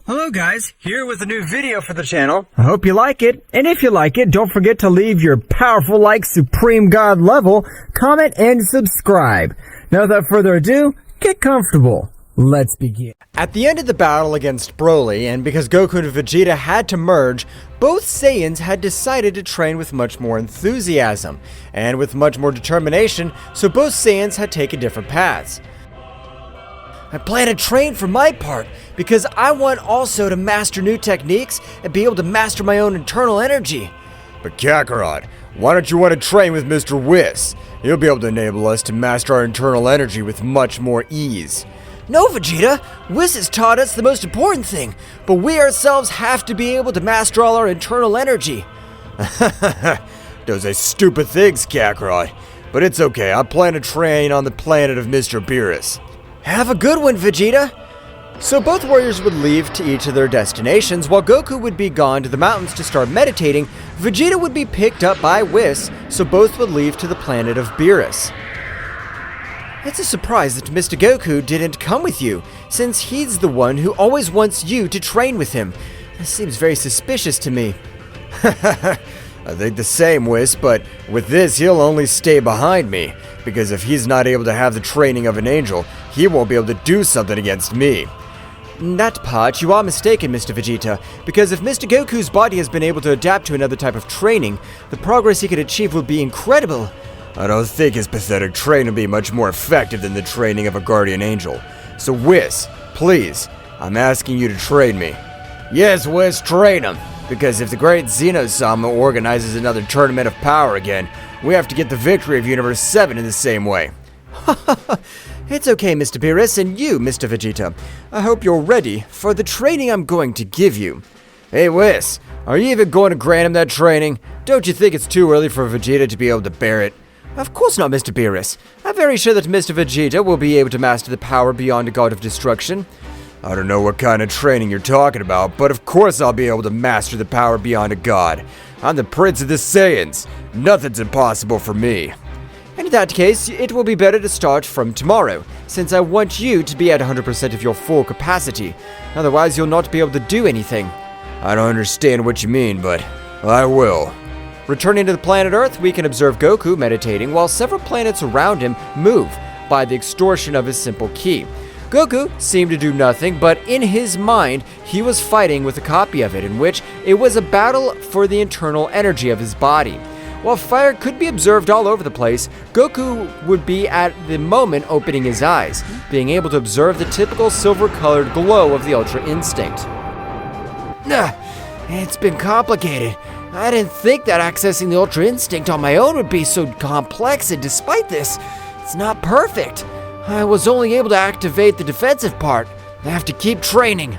Hello guys, here with a new video for the channel. I hope you like it, and if you like it, don't forget to leave your powerful like Supreme God level, comment, and subscribe. Now without further ado, get comfortable. Let's begin. At the end of the battle against Broly, and because Goku and Vegeta had to merge, both Saiyans had decided to train with much more enthusiasm, and with much more determination, so both Saiyans had taken different paths. I plan to train for my part, because I want also to master new techniques and be able to master my own internal energy. But Kakarot, why don't you want to train with Mr. Whis? He'll be able to enable us to master our internal energy with much more ease. No, Vegeta! Whis has taught us the most important thing, but we ourselves have to be able to master all our internal energy. Those are stupid things, Kakarot. But it's okay, I plan to train on the planet of Mr. Beerus. Have a good one, Vegeta! So both warriors would leave to each of their destinations, while Goku would be gone to the mountains to start meditating. Vegeta would be picked up by Whis, so both would leave to the planet of Beerus. It's a surprise that Mr. Goku didn't come with you, since he's the one who always wants you to train with him. This seems very suspicious to me. I think the same, Whis, but with this, he'll only stay behind me, because if he's not able to have the training of an angel, he won't be able to do something against me. In that part, you are mistaken, Mr. Vegeta, because if Mr. Goku's body has been able to adapt to another type of training, the progress he could achieve will be incredible. I don't think his pathetic training will be much more effective than the training of a guardian angel. So Whis, please, I'm asking you to train me. Yes, Whis, train him. Because if the great Zeno-sama organizes another tournament of power again, we have to get the victory of Universe 7 in the same way. It's okay, Mr. Beerus, and you, Mr. Vegeta. I hope you're ready for the training I'm going to give you. Hey, Whis, are you even going to grant him that training? Don't you think it's too early for Vegeta to be able to bear it? Of course not, Mr. Beerus. I'm very sure that Mr. Vegeta will be able to master the power beyond a god of destruction. I don't know what kind of training you're talking about, but of course I'll be able to master the power beyond a god. I'm the Prince of the Saiyans. Nothing's impossible for me. In that case, it will be better to start from tomorrow, since I want you to be at 100% of your full capacity. Otherwise, you'll not be able to do anything. I don't understand what you mean, but I will. Returning to the planet Earth, we can observe Goku meditating while several planets around him move by the extortion of his simple ki. Goku seemed to do nothing, but in his mind, he was fighting with a copy of it, in which it was a battle for the internal energy of his body. While fire could be observed all over the place, Goku would be at the moment opening his eyes, being able to observe the typical silver-colored glow of the Ultra Instinct. It's been complicated. I didn't think that accessing the Ultra Instinct on my own would be so complex, and despite this, it's not perfect. I was only able to activate the defensive part. I have to keep training.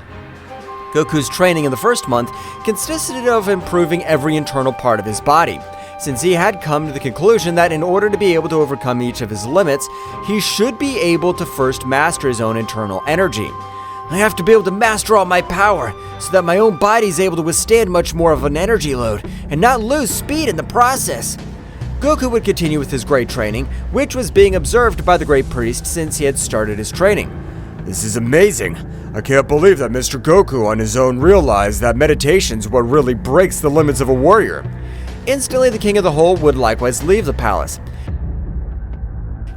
Goku's training in the first month consisted of improving every internal part of his body, since he had come to the conclusion that in order to be able to overcome each of his limits, he should be able to first master his own internal energy. I have to be able to master all my power, so that my own body is able to withstand much more of an energy load, and not lose speed in the process. Goku would continue with his great training, which was being observed by the Great Priest since he had started his training. This is amazing. I can't believe that Mr. Goku on his own realized that meditation's what really breaks the limits of a warrior. Instantly, the King of the Hole would likewise leave the palace.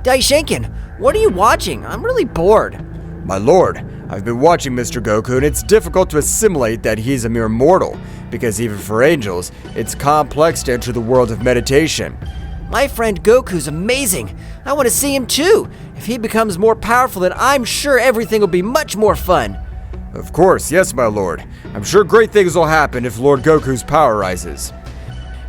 Daishinken, what are you watching? I'm really bored. My lord, I've been watching Mr. Goku, and it's difficult to assimilate that he's a mere mortal, because even for angels, it's complex to enter the world of meditation. My friend Goku's amazing. I want to see him too. If he becomes more powerful, then I'm sure everything will be much more fun. Of course, yes, my lord. I'm sure great things will happen if Lord Goku's power rises.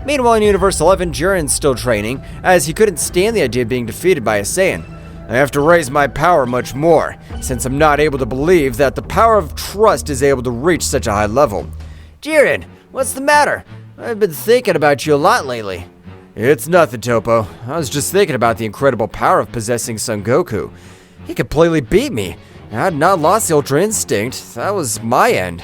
Meanwhile, in Universe 11, Jiren's still training, as he couldn't stand the idea of being defeated by a Saiyan. I have to raise my power much more, since I'm not able to believe that the power of trust is able to reach such a high level. Jiren, what's the matter? I've been thinking about you a lot lately. It's nothing, Topo. I was just thinking about the incredible power of possessing Son Goku. He completely beat me. I had not lost the Ultra Instinct. That was my end.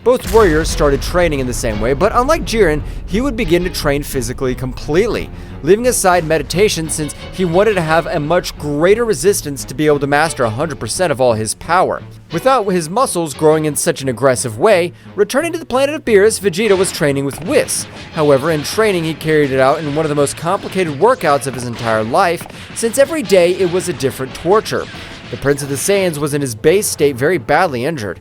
Both warriors started training in the same way, but unlike Jiren, he would begin to train physically completely, leaving aside meditation since he wanted to have a much greater resistance to be able to master 100% of all his power. Without his muscles growing in such an aggressive way, returning to the planet of Beerus, Vegeta was training with Whis. However, in training he carried it out in one of the most complicated workouts of his entire life, since every day it was a different torture. The Prince of the Saiyans was in his base state very badly injured.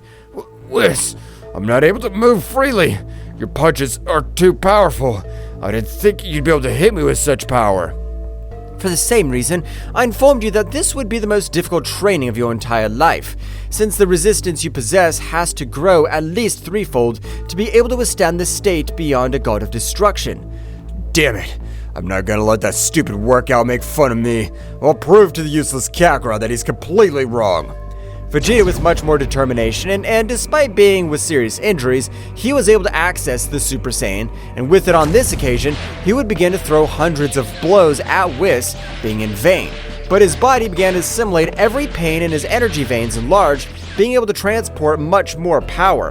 Whis, I'm not able to move freely. Your punches are too powerful. I didn't think you'd be able to hit me with such power. For the same reason, I informed you that this would be the most difficult training of your entire life, since the resistance you possess has to grow at least threefold to be able to withstand the state beyond a god of destruction. Damn it. I'm not gonna let that stupid workout make fun of me. I'll prove to the useless Kakarot that he's completely wrong. Vegeta, with much more determination, and despite being with serious injuries, he was able to access the Super Saiyan, and with it on this occasion, he would begin to throw hundreds of blows at Whis, being in vain. But his body began to assimilate every pain and his energy veins enlarged, being able to transport much more power.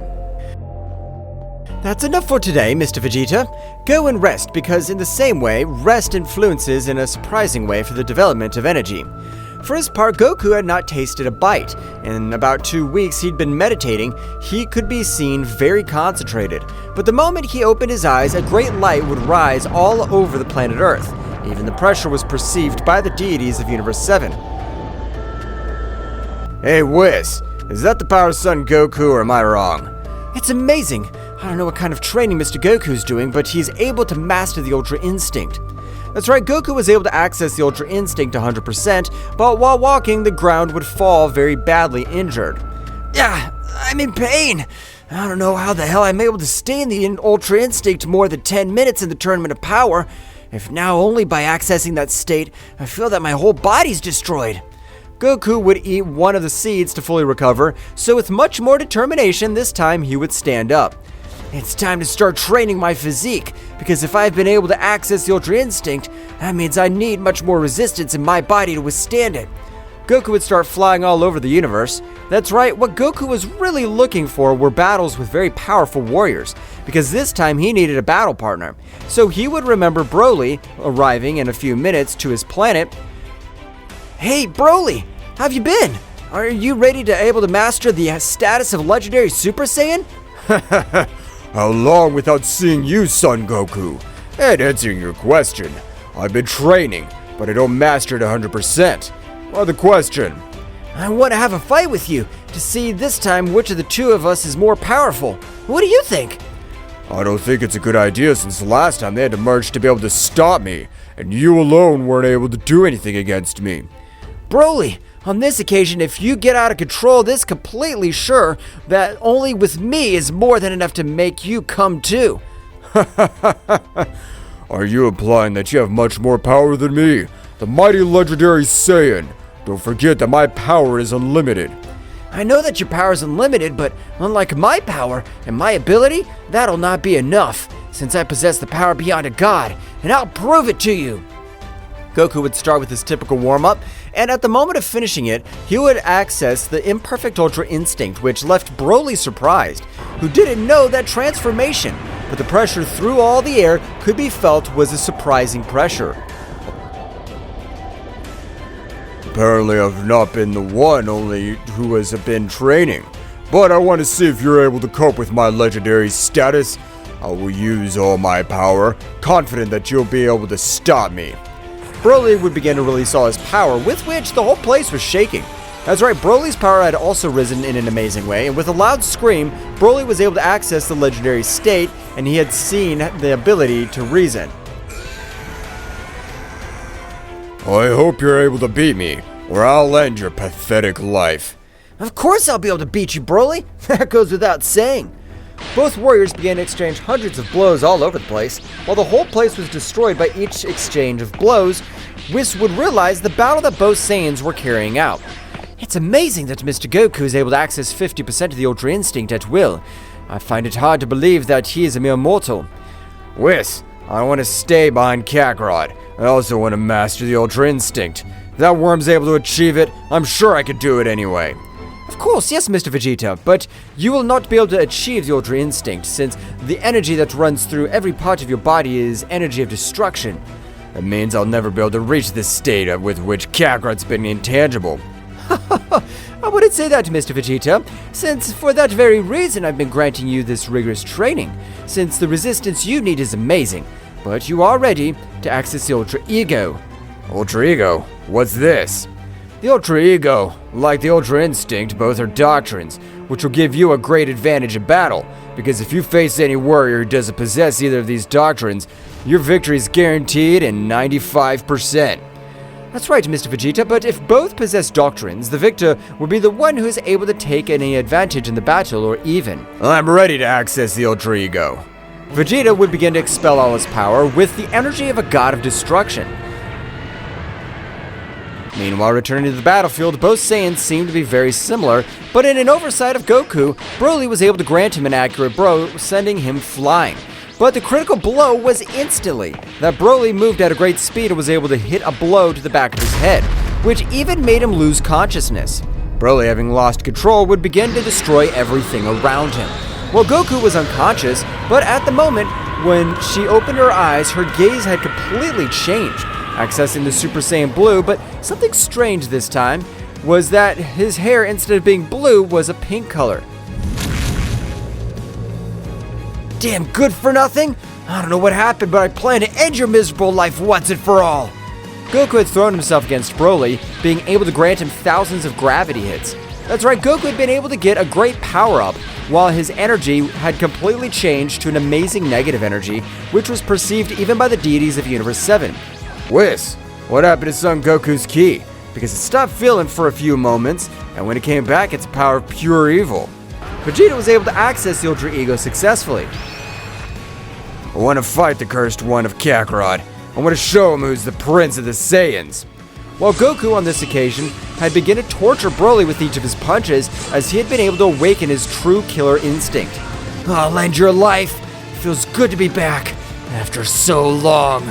That's enough for today, Mr. Vegeta. Go and rest, because in the same way, rest influences in a surprising way for the development of energy. For his part, Goku had not tasted a bite. In about 2 weeks he'd been meditating, he could be seen very concentrated. But the moment he opened his eyes, a great light would rise all over the planet Earth. Even the pressure was perceived by the deities of Universe 7. Hey, Whis, is that the power of Son Goku or am I wrong? It's amazing. I don't know what kind of training Mr. Goku's doing, but he's able to master the Ultra Instinct. That's right, Goku was able to access the Ultra Instinct 100%, but while walking, the ground would fall very badly injured. Yeah, I'm in pain. I don't know how the hell I'm able to stay in the Ultra Instinct more than 10 minutes in the Tournament of Power. If now only by accessing that state, I feel that my whole body's destroyed. Goku would eat one of the seeds to fully recover, so with much more determination, this time he would stand up. It's time to start training my physique, because if I've been able to access the Ultra Instinct, that means I need much more resistance in my body to withstand it. Goku would start flying all over the universe. That's right, what Goku was really looking for were battles with very powerful warriors, because this time he needed a battle partner. So he would remember Broly arriving in a few minutes to his planet. Hey, Broly, how have you been? Are you ready to able to master the status of legendary Super Saiyan? How long without seeing you, Son Goku? And answering your question, I've been training, but I don't master it 100%. Why the question? I want to have a fight with you to see this time which of the two of us is more powerful. What do you think? I don't think it's a good idea since the last time they had to merge to be able to stop me, and you alone weren't able to do anything against me. Broly, on this occasion, if you get out of control, this completely sure that only with me is more than enough to make you come too. Are you implying that you have much more power than me, the mighty legendary Saiyan? Don't forget that my power is unlimited. I know that your power is unlimited, but unlike my power and my ability, that'll not be enough, since I possess the power beyond a god, and I'll prove it to you. Goku would start with his typical warm-up, and at the moment of finishing it, he would access the imperfect Ultra Instinct, which left Broly surprised, who didn't know that transformation, but the pressure through all the air could be felt was a surprising pressure. Apparently I've not been the one only who has been training, but I want to see if you're able to cope with my legendary status. I will use all my power, confident that you'll be able to stop me. Broly would begin to release all his power, with which the whole place was shaking. That's right, Broly's power had also risen in an amazing way, and with a loud scream, Broly was able to access the legendary state, and he had seen the ability to reason. I hope you're able to beat me, or I'll end your pathetic life. Of course I'll be able to beat you, Broly. That goes without saying. Both warriors began to exchange hundreds of blows all over the place. While the whole place was destroyed by each exchange of blows, Whis would realize the battle that both Saiyans were carrying out. It's amazing that Mr. Goku is able to access 50% of the Ultra Instinct at will. I find it hard to believe that he is a mere mortal. Whis, I want to stay behind Kakarot. I also want to master the Ultra Instinct. If that worm's able to achieve it, I'm sure I could do it anyway. Of course, yes, Mr. Vegeta, but you will not be able to achieve the Ultra Instinct since the energy that runs through every part of your body is energy of destruction. That means I'll never be able to reach this state with which Kakarot's been intangible. I wouldn't say that, Mr. Vegeta, since for that very reason I've been granting you this rigorous training, since the resistance you need is amazing, but you are ready to access the Ultra Ego. Ultra Ego? What's this? The Ultra Ego, like the Ultra Instinct, both are doctrines, which will give you a great advantage in battle, because if you face any warrior who doesn't possess either of these doctrines, your victory is guaranteed in 95%. That's right, Mr. Vegeta, but if both possess doctrines, the victor will be the one who is able to take any advantage in the battle or even. I'm ready to access the Ultra Ego. Vegeta would begin to expel all his power with the energy of a god of destruction. Meanwhile, returning to the battlefield, both Saiyans seemed to be very similar, but in an oversight of Goku, Broly was able to grant him an accurate blow, sending him flying. But the critical blow was instantly that Broly moved at a great speed and was able to hit a blow to the back of his head, which even made him lose consciousness. Broly, having lost control, would begin to destroy everything around him. Well, Goku was unconscious, but at the moment when she opened her eyes, her gaze had completely changed, accessing the Super Saiyan Blue, but something strange this time was that his hair, instead of being blue, was a pink color. Damn good for nothing? I don't know what happened, but I plan to end your miserable life once and for all. Goku had thrown himself against Broly, being able to grant him thousands of gravity hits. That's right, Goku had been able to get a great power-up, while his energy had completely changed to an amazing negative energy, which was perceived even by the deities of Universe 7. Whis, what happened to Son Goku's ki? Because it stopped feeling for a few moments, and when it came back, it's a power of pure evil. Vegeta was able to access the Ultra Ego successfully. I want to fight the cursed one of Kakarot. I want to show him who's the Prince of the Saiyans. While Goku on this occasion had begun to torture Broly with each of his punches, as he had been able to awaken his true killer instinct. I'll end your life. It feels good to be back after so long.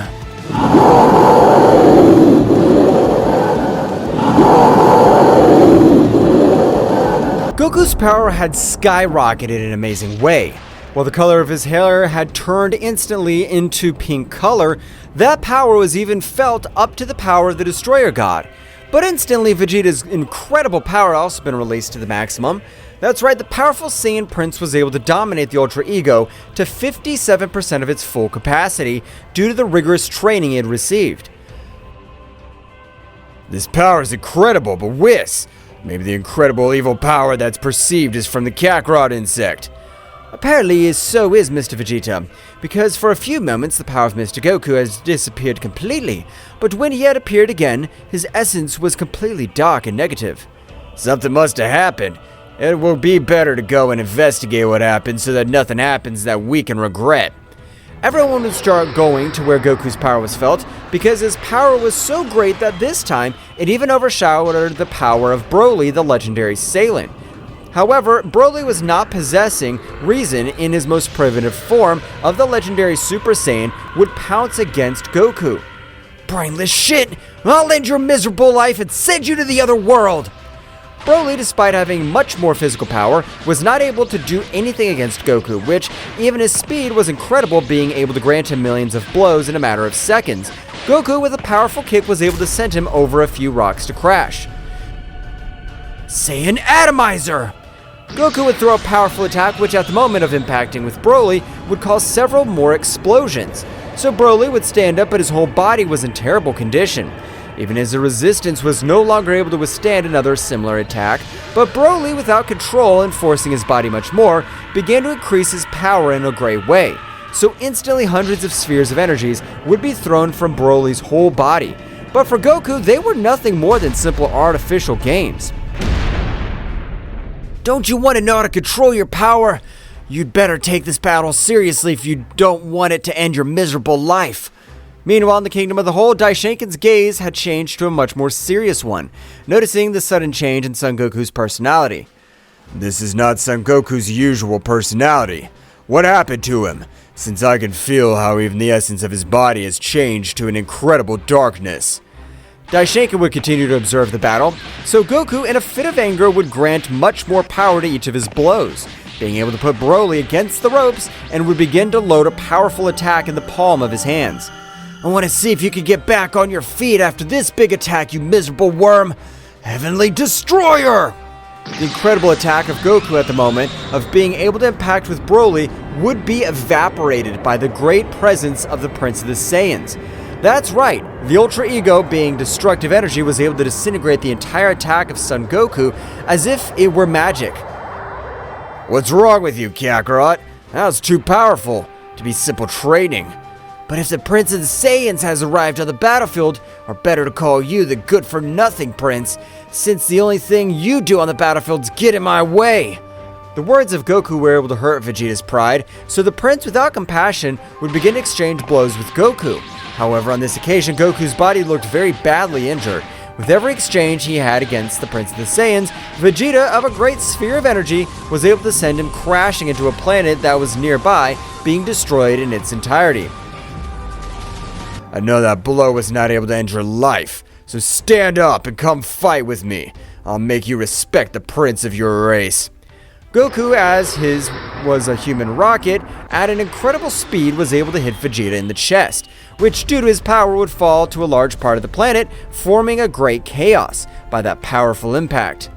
Goku's power had skyrocketed in an amazing way. While the color of his hair had turned instantly into pink color, that power was even felt up to the power of the Destroyer God. But instantly, Vegeta's incredible power also been released to the maximum. That's right, the powerful Saiyan Prince was able to dominate the Ultra Ego to 57% of its full capacity due to the rigorous training he had received. This power is incredible, but whiz! Maybe the incredible evil power that's perceived is from the Kakarot insect. Apparently, so is Mr. Vegeta, because for a few moments the power of Mr. Goku has disappeared completely, but when he had appeared again, his essence was completely dark and negative. Something must have happened. It will be better to go and investigate what happened so that nothing happens that we can regret. Everyone would start going to where Goku's power was felt, because his power was so great that this time it even overshadowed the power of Broly, the legendary Saiyan. However, Broly was not possessing reason in his most primitive form of the legendary Super Saiyan would pounce against Goku. Brainless shit! I'll end your miserable life and send you to the other world! Broly, despite having much more physical power, was not able to do anything against Goku, which, even his speed was incredible, being able to grant him millions of blows in a matter of seconds. Goku, with a powerful kick, was able to send him over a few rocks to crash. Saiyan Atomizer! Goku would throw a powerful attack which at the moment of impacting with Broly would cause several more explosions. So Broly would stand up but his whole body was in terrible condition. Even his resistance was no longer able to withstand another similar attack, but Broly, without control and forcing his body much more, began to increase his power in a great way. So instantly hundreds of spheres of energies would be thrown from Broly's whole body. But for Goku, they were nothing more than simple artificial games. Don't you want to know how to control your power? You'd better take this battle seriously if you don't want it to end your miserable life. Meanwhile, in the Kingdom of the Whole, Daishinkan's gaze had changed to a much more serious one, noticing the sudden change in Son Goku's personality. This is not Son Goku's usual personality. What happened to him? since I can feel how even the essence of his body has changed to an incredible darkness. Daishinkan would continue to observe the battle, so Goku, in a fit of anger, would grant much more power to each of his blows, being able to put Broly against the ropes and would begin to load a powerful attack in the palm of his hands. I want to see if you can get back on your feet after this big attack, you miserable worm. Heavenly Destroyer! The incredible attack of Goku at the moment of being able to impact with Broly would be evaporated by the great presence of the Prince of the Saiyans. That's right, the Ultra Ego, being destructive energy, was able to disintegrate the entire attack of Son Goku as if it were magic. What's wrong with you, Kakarot? That was too powerful to be simple training. But if the Prince of the Saiyans has arrived on the battlefield, or better to call you the good-for-nothing Prince, since the only thing you do on the battlefield is get in my way. The words of Goku were able to hurt Vegeta's pride, so the Prince, without compassion, would begin to exchange blows with Goku. However, on this occasion, Goku's body looked very badly injured. With every exchange he had against the Prince of the Saiyans, Vegeta, of a great sphere of energy, was able to send him crashing into a planet that was nearby, being destroyed in its entirety. I know that blow was not able to end your life, so stand up and come fight with me. I'll make you respect the prince of your race. Goku, as his was a human rocket, at an incredible speed was able to hit Vegeta in the chest, which due to his power would fall to a large part of the planet, forming a great chaos by that powerful impact.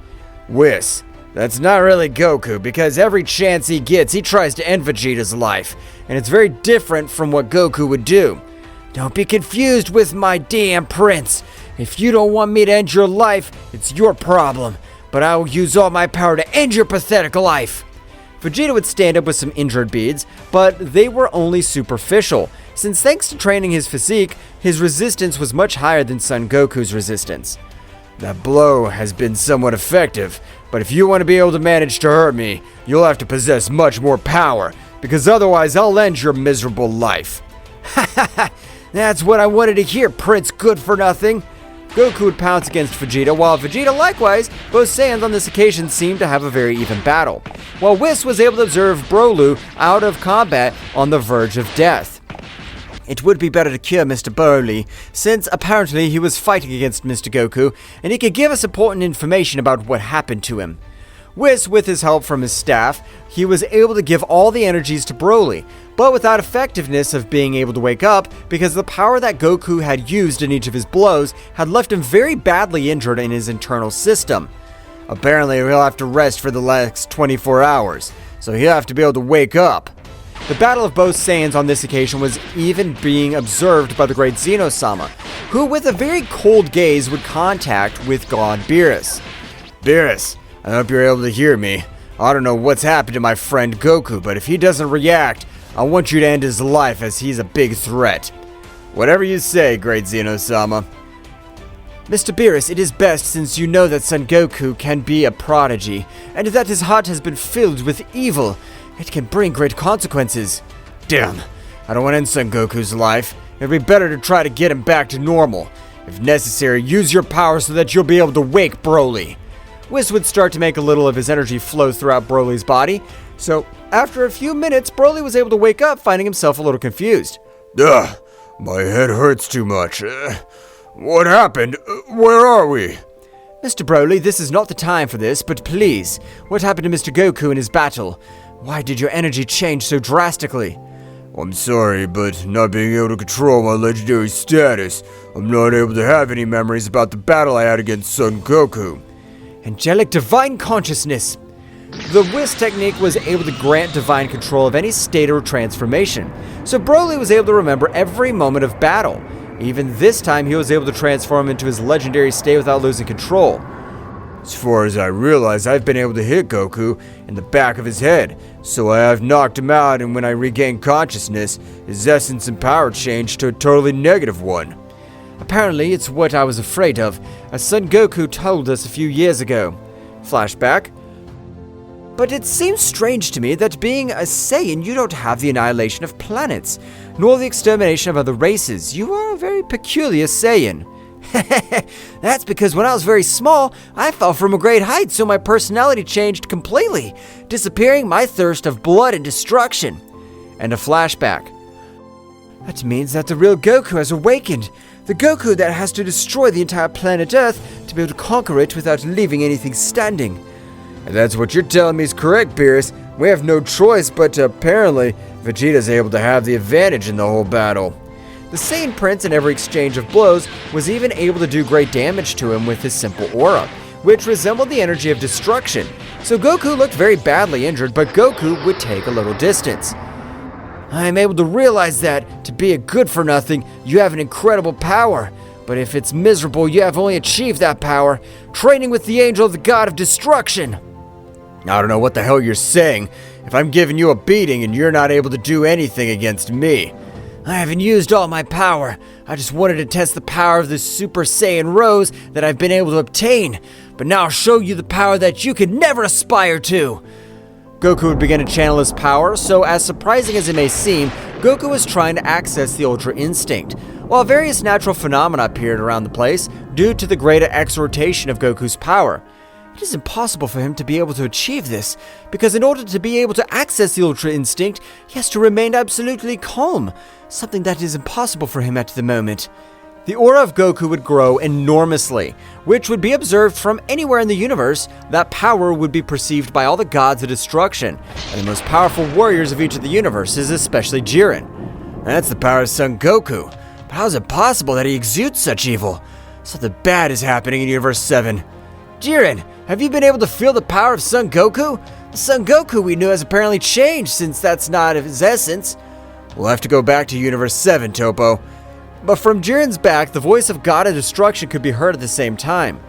Whis, that's not really Goku, because every chance he gets, he tries to end Vegeta's life, and it's very different from what Goku would do. Don't be confused with my damn prince. If you don't want me to end your life, it's your problem. But I will use all my power to end your pathetic life. Vegeta would stand up with some injured beads, but they were only superficial, since thanks to training his physique, his resistance was much higher than Son Goku's resistance. That blow has been somewhat effective, but if you want to be able to manage to hurt me, you'll have to possess much more power, because otherwise I'll end your miserable life. Ha ha ha! That's what I wanted to hear, Prince Good for Nothing. Goku would pounce against Vegeta, while Vegeta likewise, both Saiyans on this occasion seemed to have a very even battle, while Whis was able to observe Broly out of combat on the verge of death. It would be better to cure Mr. Broly, since apparently he was fighting against Mr. Goku, and he could give us important information about what happened to him. Whis, with his help from his staff, he was able to give all the energies to Broly, but without effectiveness of being able to wake up, because the power that Goku had used in each of his blows had left him very badly injured in his internal system. Apparently, he'll have to rest for the next 24 hours, so he'll have to be able to wake up. The battle of both Saiyans on this occasion was even being observed by the great Zeno-sama, who with a very cold gaze would contact with God Beerus. Beerus, I hope you're able to hear me. I don't know what's happened to my friend Goku, but if he doesn't react, I want you to end his life as he's a big threat. Whatever you say, great Zeno-sama. Mr. Beerus, it is best, since you know that Son Goku can be a prodigy, and that his heart has been filled with evil. It can bring great consequences. Damn, I don't want to end Son Goku's life. It'd be better to try to get him back to normal. If necessary, use your power so that you'll be able to wake Broly. Whis would start to make a little of his energy flow throughout Broly's body, so after a few minutes, Broly was able to wake up, finding himself a little confused. Ugh, my head hurts too much. What happened? Where are we? Mr. Broly, this is not the time for this, but please, what happened to Mr. Goku in his battle? Why did your energy change so drastically? I'm sorry, but not being able to control my legendary status, I'm not able to have any memories about the battle I had against Son Goku. Angelic Divine Consciousness. The Whis technique was able to grant divine control of any state or transformation, so Broly was able to remember every moment of battle. Even this time, he was able to transform into his legendary state without losing control. As far as I realize, I've been able to hit Goku in the back of his head, so I have knocked him out, and when I regained consciousness, his essence and power changed to a totally negative one. Apparently, it's what I was afraid of, as Son Goku told us a few years ago. Flashback. But it seems strange to me that being a Saiyan, you don't have the annihilation of planets, nor the extermination of other races. You are a very peculiar Saiyan. That's because when I was very small, I fell from a great height, so my personality changed completely, disappearing my thirst of blood and destruction. and a flashback. That means that the real Goku has awakened. The Goku that has to destroy the entire planet Earth to be able to conquer it without leaving anything standing. And that's what you're telling me is correct, Beerus. We have no choice, but apparently Vegeta's able to have the advantage in the whole battle. The Saiyan Prince in every exchange of blows was even able to do great damage to him with his simple aura, which resembled the energy of destruction. So Goku looked very badly injured, but Goku would take a little distance. I am able to realize that, to be a good-for-nothing, you have an incredible power. But if it's miserable, you have only achieved that power, training with the angel of the god of destruction. I don't know what the hell you're saying. If I'm giving you a beating and you're not able to do anything against me. I haven't used all my power. I just wanted to test the power of this Super Saiyan Rose that I've been able to obtain. But now I'll show you the power that you could never aspire to. Goku would begin to channel his power, so as surprising as it may seem, Goku was trying to access the Ultra Instinct, while various natural phenomena appeared around the place due to the greater exhortation of Goku's power. It is impossible for him to be able to achieve this, because in order to be able to access the Ultra Instinct, he has to remain absolutely calm, something that is impossible for him at the moment. The aura of Goku would grow enormously, which would be observed from anywhere in the universe. That power would be perceived by all the gods of destruction, and the most powerful warriors of each of the universes, especially Jiren. That's the power of Son Goku. But how is it possible that he exudes such evil? Something bad is happening in Universe 7. Jiren, have you been able to feel the power of Son Goku? The Son Goku we knew has apparently changed, since that's not his essence. We'll have to go back to Universe 7, Topo. But from Jiren's back, the voice of God of Destruction could be heard at the same time.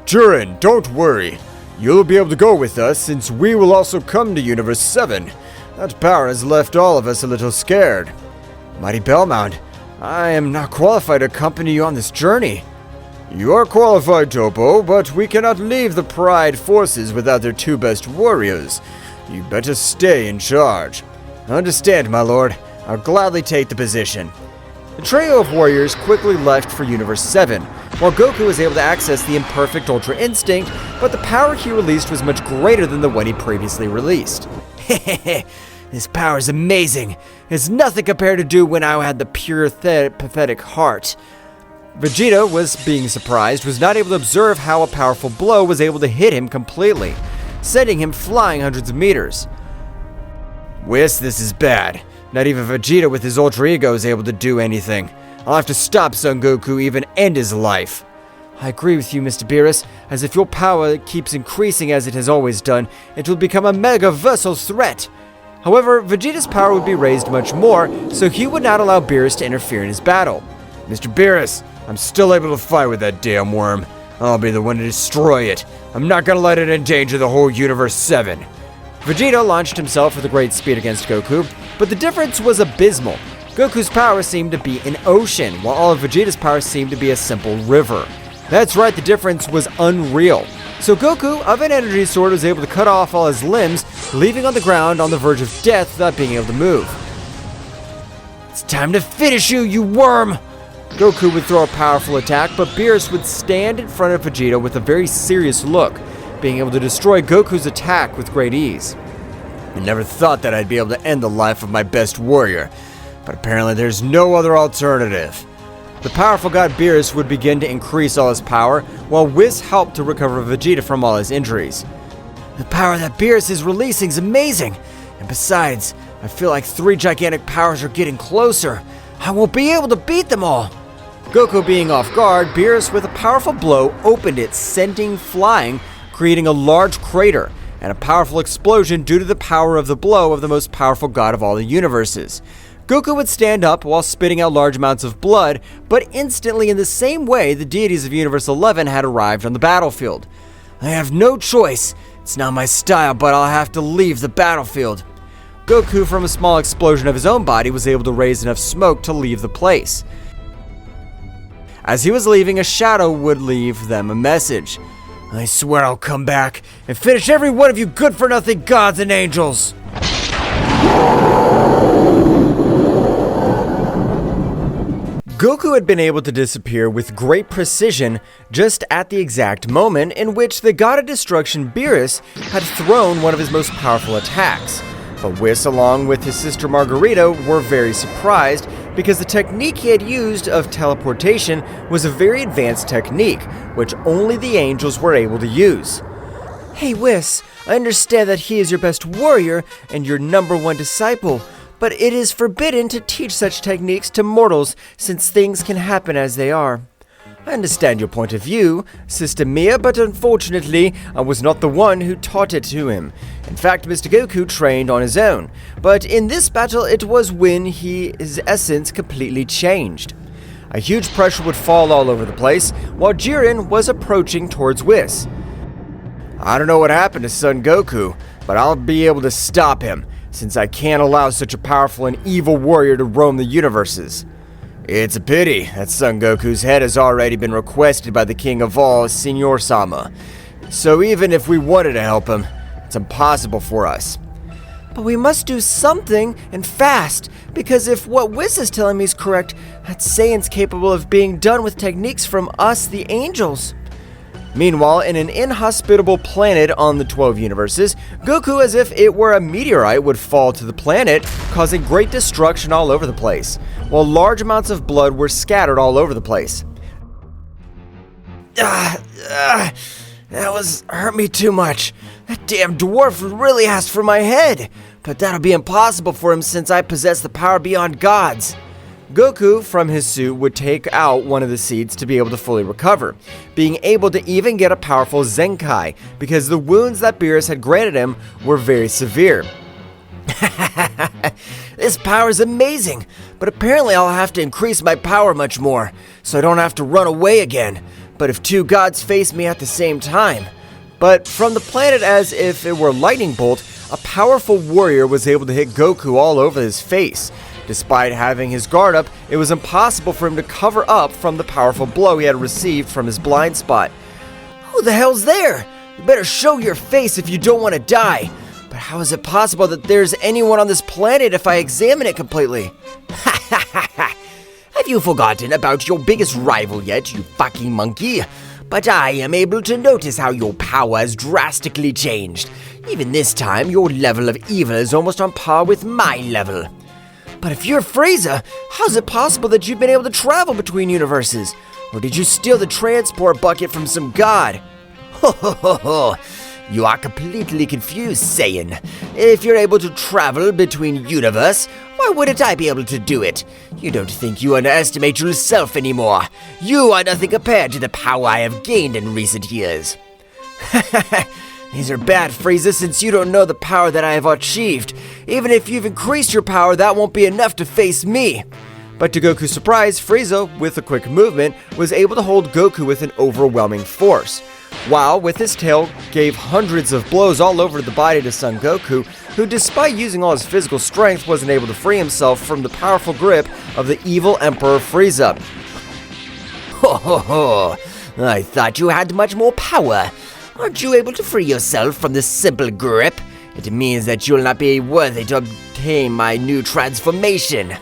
Jiren, don't worry. You'll be able to go with us, since we will also come to Universe 7. That power has left all of us a little scared. Mighty Bellmount, I am not qualified to accompany you on this journey. You are qualified, Topo, but we cannot leave the Pride forces without their two best warriors. You better stay in charge. Understand, my lord. I'll gladly take the position. The trio of warriors quickly left for Universe 7, while Goku was able to access the imperfect Ultra Instinct, but the power he released was much greater than the one he previously released. Hehehe, this power is amazing. It's nothing compared to do when I had the pure, pathetic heart. Vegeta was being surprised, was not able to observe how a powerful blow was able to hit him completely, sending him flying hundreds of meters. Whis, this is bad. Not even Vegeta with his Ultra Ego is able to do anything. I'll have to stop Son Goku, even end his life. I agree with you, Mr. Beerus, as if your power keeps increasing as it has always done, it will become a mega-versal threat. However, Vegeta's power would be raised much more, so he would not allow Beerus to interfere in his battle. Mr. Beerus, I'm still able to fight with that damn worm. I'll be the one to destroy it. I'm not gonna let it endanger the whole Universe 7. Vegeta launched himself with a great speed against Goku, but the difference was abysmal. Goku's power seemed to be an ocean, while all of Vegeta's power seemed to be a simple river. That's right, the difference was unreal. So Goku, of an energy sword, was able to cut off all his limbs, leaving on the ground on the verge of death without being able to move. It's time to finish you, you worm! Goku would throw a powerful attack, but Beerus would stand in front of Vegeta with a very serious look, being able to destroy Goku's attack with great ease. I never thought that I'd be able to end the life of my best warrior, but apparently there's no other alternative. The powerful god Beerus would begin to increase all his power, while Whis helped to recover Vegeta from all his injuries. The power that Beerus is releasing is amazing, and besides, I feel like 3 gigantic powers are getting closer. I won't be able to beat them all. Goku being off guard, Beerus with a powerful blow opened it, sending flying, creating a large crater, and a powerful explosion due to the power of the blow of the most powerful god of all the universes. Goku would stand up while spitting out large amounts of blood, but instantly in the same way the deities of Universe 11 had arrived on the battlefield. I have no choice. It's not my style, but I'll have to leave the battlefield. Goku, from a small explosion of his own body, was able to raise enough smoke to leave the place. As he was leaving, a shadow would leave them a message. I swear I'll come back and finish every one of you good-for-nothing gods and angels. Goku had been able to disappear with great precision just at the exact moment in which the god of destruction Beerus had thrown one of his most powerful attacks. But Whis, along with his sister Margarita, were very surprised because the technique he had used of teleportation was a very advanced technique, which only the angels were able to use. Hey Whis, I understand that he is your best warrior and your #1 disciple, but it is forbidden to teach such techniques to mortals since things can happen as they are. I understand your point of view, Sister Mia, but unfortunately, I was not the one who taught it to him. In fact, Mr. Goku trained on his own, but in this battle, it was when his essence completely changed. A huge pressure would fall all over the place, while Jiren was approaching towards Whis. I don't know what happened to Son Goku, but I'll be able to stop him, since I can't allow such a powerful and evil warrior to roam the universes. It's a pity that Son Goku's head has already been requested by the king of all, Zeno-sama. So even if we wanted to help him, it's impossible for us. But we must do something, and fast, because if what Whis is telling me is correct, that Saiyan's capable of being done with techniques from us, the angels. Meanwhile, in an inhospitable planet on the 12 universes, Goku, as if it were a meteorite, would fall to the planet, causing great destruction all over the place, while large amounts of blood were scattered all over the place. That hurt me too much. That damn dwarf really asked for my head, but that'll be impossible for him since I possess the power beyond gods. Goku, from his suit, would take out one of the seeds to be able to fully recover, being able to even get a powerful Zenkai, because the wounds that Beerus had granted him were very severe. This power is amazing, but apparently I'll have to increase my power much more, so I don't have to run away again. But if two gods face me at the same time. But from the planet, as if it were a lightning bolt, a powerful warrior was able to hit Goku all over his face. Despite having his guard up, it was impossible for him to cover up from the powerful blow he had received from his blind spot. Who the hell's there? You better show your face if you don't want to die. But how is it possible that there's anyone on this planet if I examine it completely? Have you forgotten about your biggest rival yet, you fucking monkey? But I am able to notice how your power has drastically changed. Even this time, your level of evil is almost on par with my level. But if you're Frieza, how's it possible that you've been able to travel between universes? Or did you steal the transport bucket from some god? Ho ho ho ho! You are completely confused, Saiyan. If you're able to travel between universe, why wouldn't I be able to do it? You don't think you underestimate yourself anymore. You are nothing compared to the power I have gained in recent years. These are bad, Frieza, since you don't know the power that I have achieved. Even if you've increased your power, that won't be enough to face me. But to Goku's surprise, Frieza, with a quick movement, was able to hold Goku with an overwhelming force, while with his tail gave hundreds of blows all over the body to Son Goku, who despite using all his physical strength wasn't able to free himself from the powerful grip of the evil Emperor Frieza. Ho ho ho! I thought you had much more power. Aren't you able to free yourself from this simple grip? It means that you'll not be worthy to obtain my new transformation.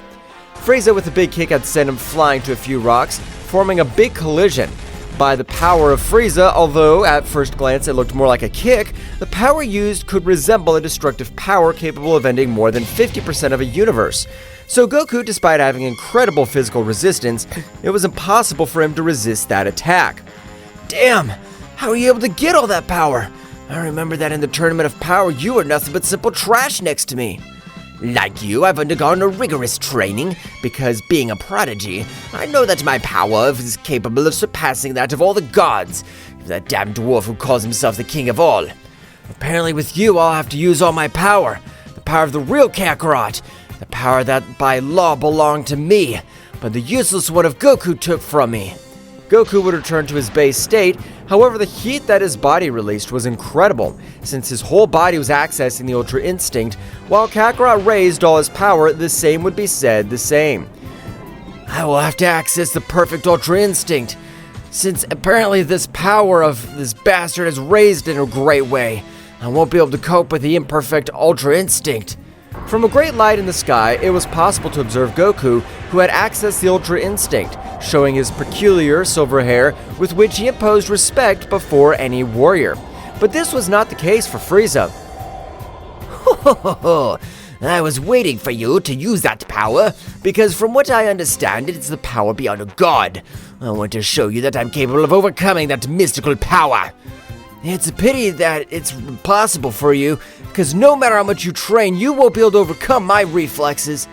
Frieza with a big kick had sent him flying to a few rocks, forming a big collision. By the power of Frieza, although at first glance it looked more like a kick, the power used could resemble a destructive power capable of ending more than 50% of a universe. So Goku, despite having incredible physical resistance, it was impossible for him to resist that attack. Damn! How are you able to get all that power? I remember that in the Tournament of Power, you were nothing but simple trash next to me. Like you, I've undergone a rigorous training, because being a prodigy, I know that my power is capable of surpassing that of all the gods, that damn dwarf who calls himself the king of all. Apparently with you, I'll have to use all my power. The power of the real Kakarot. The power that by law belonged to me, but the useless one of Goku took from me. Goku would return to his base state, however the heat that his body released was incredible, since his whole body was accessing the Ultra Instinct, while Kakarot raised all his power, the same would be said the same. I will have to access the perfect Ultra Instinct, since apparently this power of this bastard is raised in a great way. I won't be able to cope with the imperfect Ultra Instinct. From a great light in the sky, it was possible to observe Goku, who had accessed the Ultra Instinct, showing his peculiar silver hair with which he imposed respect before any warrior. But this was not the case for Frieza. Ho ho ho! I was waiting for you to use that power, because from what I understand, it's the power beyond a god. I want to show you that I'm capable of overcoming that mystical power. It's a pity that it's impossible for you, because no matter how much you train, you won't be able to overcome my reflexes.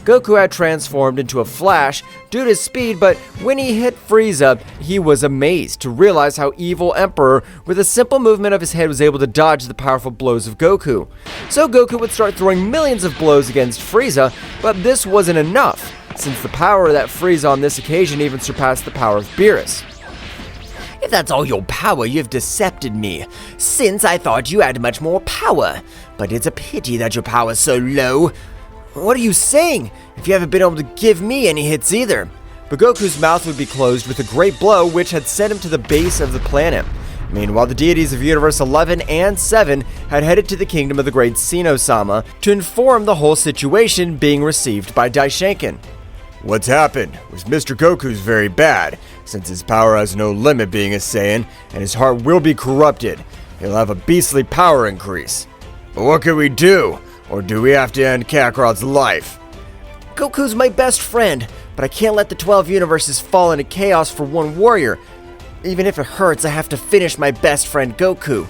Goku had transformed into a Flash due to his speed, but when he hit Frieza, he was amazed to realize how evil Emperor, with a simple movement of his head, was able to dodge the powerful blows of Goku. So Goku would start throwing millions of blows against Frieza, but this wasn't enough, since the power that Frieza on this occasion even surpassed the power of Beerus. If that's all your power, you've decepted me, since I thought you had much more power. But it's a pity that your power's so low. What are you saying? If you haven't been able to give me any hits either. But Goku's mouth would be closed with a great blow, which had sent him to the base of the planet. Meanwhile, the deities of Universe 11 and 7 had headed to the kingdom of the great Zeno-sama to inform the whole situation being received by Daishinkan. What's happened was Mr. Goku's very bad, since his power has no limit being a Saiyan, and his heart will be corrupted. He'll have a beastly power increase. But what can we do? Or do we have to end Kakarot's life? Goku's my best friend, but I can't let the 12 universes fall into chaos for one warrior. Even if it hurts, I have to finish my best friend Goku.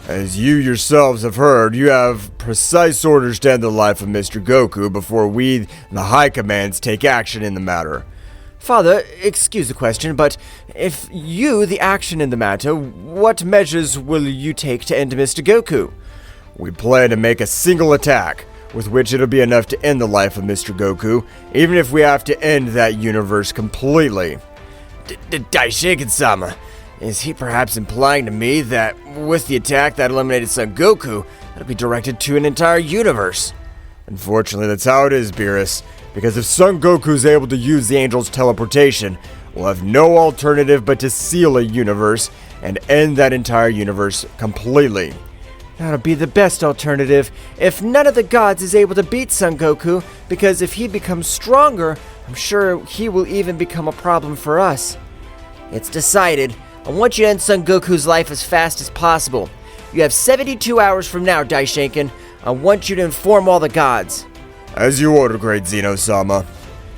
As you yourselves have heard, you have precise orders to end the life of Mr. Goku before we, the High Commands, take action in the matter. Father, excuse the question, but if you, the action in the matter, what measures will you take to end Mr. Goku? We plan to make a single attack, with which it'll be enough to end the life of Mr. Goku, even if we have to end that universe completely. Daishinkan-sama, is he perhaps implying to me that with the attack that eliminated Son Goku, it'll be directed to an entire universe? Unfortunately, that's how it is, Beerus, because if Son Goku's able to use the Angel's teleportation, we'll have no alternative but to seal a universe and end that entire universe completely. That'll be the best alternative if none of the gods is able to beat Son Goku, because if he becomes stronger, I'm sure he will even become a problem for us. It's decided. I want you to end Son Goku's life as fast as possible. You have 72 hours from now, Daishinkan. I want you to inform all the gods. As you order, great Zeno-sama.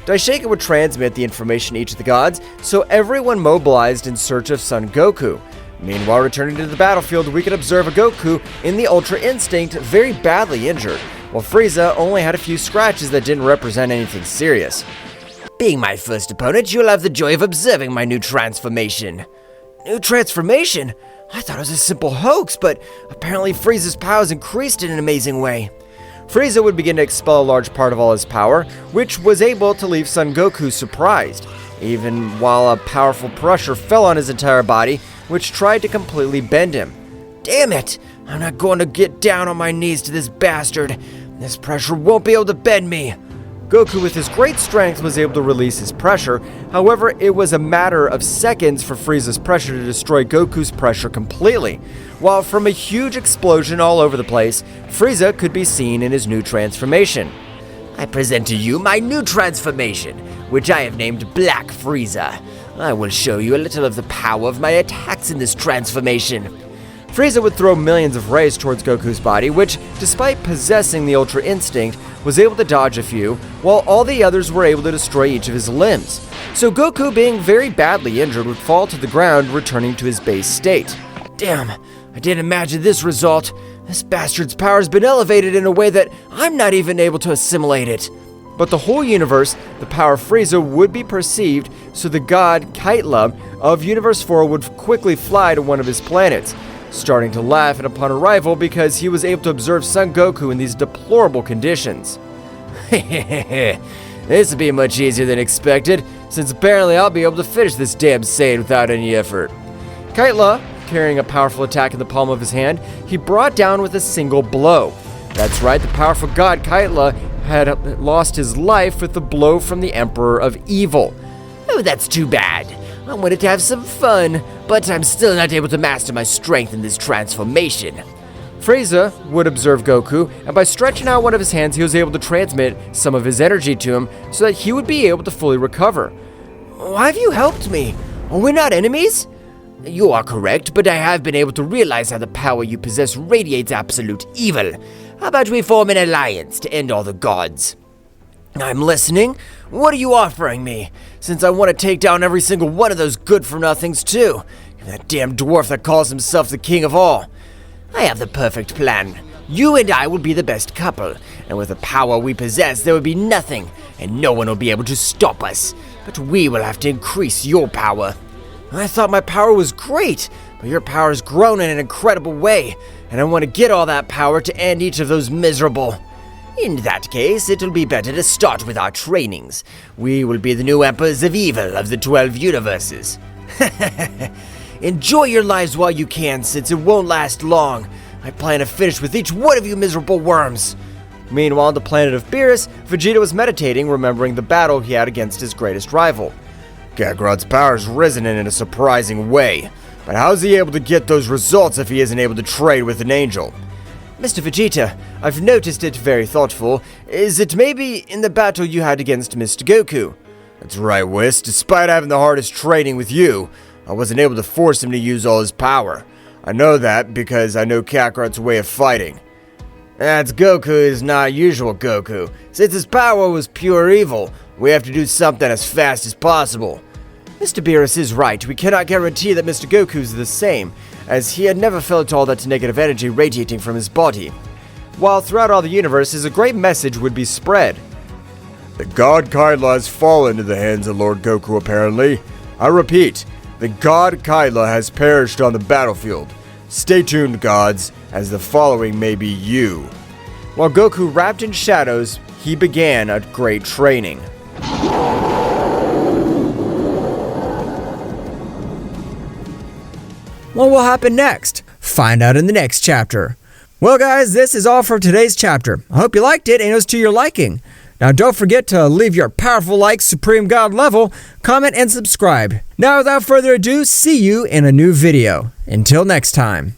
Daishinkan would transmit the information to each of the gods, so everyone mobilized in search of Son Goku. Meanwhile, returning to the battlefield, we could observe a Goku in the Ultra Instinct very badly injured, while Frieza only had a few scratches that didn't represent anything serious. Being my first opponent, you'll have the joy of observing my new transformation. New transformation? I thought it was a simple hoax, but apparently Frieza's powers increased in an amazing way. Frieza would begin to expel a large part of all his power, which was able to leave Son Goku surprised, even while a powerful pressure fell on his entire body, which tried to completely bend him. Damn it! I'm not going to get down on my knees to this bastard. This pressure won't be able to bend me. Goku, with his great strength, was able to release his pressure. However, it was a matter of seconds for Frieza's pressure to destroy Goku's pressure completely, while from a huge explosion all over the place, Frieza could be seen in his new transformation. I present to you my new transformation, which I have named Black Frieza. I will show you a little of the power of my attacks in this transformation. Frieza would throw millions of rays towards Goku's body, which, despite possessing the Ultra Instinct, was able to dodge a few, while all the others were able to destroy each of his limbs. So Goku, being very badly injured, would fall to the ground, returning to his base state. Damn, I didn't imagine this result. This bastard's power has been elevated in a way that I'm not even able to assimilate it. But the whole universe, the power of Frieza would be perceived, so the god Kaitla of Universe 4 would quickly fly to one of his planets, starting to laugh upon arrival because he was able to observe Son Goku in these deplorable conditions. This will be much easier than expected, since apparently I'll be able to finish this damn Saiyan without any effort. Kaitla, carrying a powerful attack in the palm of his hand, he brought down with a single blow. That's right, the powerful god Kaitla had lost his life with the blow from the Emperor of Evil. Oh, that's too bad. I wanted to have some fun, but I'm still not able to master my strength in this transformation. Frieza would observe Goku, and by stretching out one of his hands, he was able to transmit some of his energy to him so that he would be able to fully recover. Why have you helped me? Are we not enemies? You are correct, but I have been able to realize how the power you possess radiates absolute evil. How about we form an alliance to end all the gods? I'm listening. What are you offering me? Since I want to take down every single one of those good-for-nothings too. And that damn dwarf that calls himself the king of all. I have the perfect plan. You and I will be the best couple, and with the power we possess, there will be nothing, and no one will be able to stop us. But we will have to increase your power. I thought my power was great, but your power has grown in an incredible way, and I want to get all that power to end each of those miserable. In that case, it'll be better to start with our trainings. We will be the new emperors of evil of the 12 universes. Enjoy your lives while you can, since it won't last long. I plan to finish with each one of you miserable worms. Meanwhile, on the planet of Beerus, Vegeta was meditating, remembering the battle he had against his greatest rival. Kakarot's power has risen in a surprising way, but how is he able to get those results if he isn't able to trade with an angel? Mr. Vegeta, I've noticed it very thoughtful. Is it maybe in the battle you had against Mr. Goku? That's right, Whis. Despite having the hardest training with you, I wasn't able to force him to use all his power. I know that because I know Kakarot's way of fighting. That's Goku is not usual Goku. Since his power was pure evil, we have to do something as fast as possible. Mr. Beerus is right. We cannot guarantee that Mr. Goku's the same, as he had never felt all that negative energy radiating from his body. While throughout all the universes, a great message would be spread. The God Kaila has fallen into the hands of Lord Goku, apparently. I repeat, the God Kaila has perished on the battlefield. Stay tuned, gods, as the following may be you. While Goku wrapped in shadows, he began a great training. What will happen next? Find out in the next chapter. Well guys, this is all for today's chapter. I hope you liked it and it was to your liking. Now don't forget to leave your powerful like Supreme God level, comment and subscribe. Now without further ado, see you in a new video. Until next time.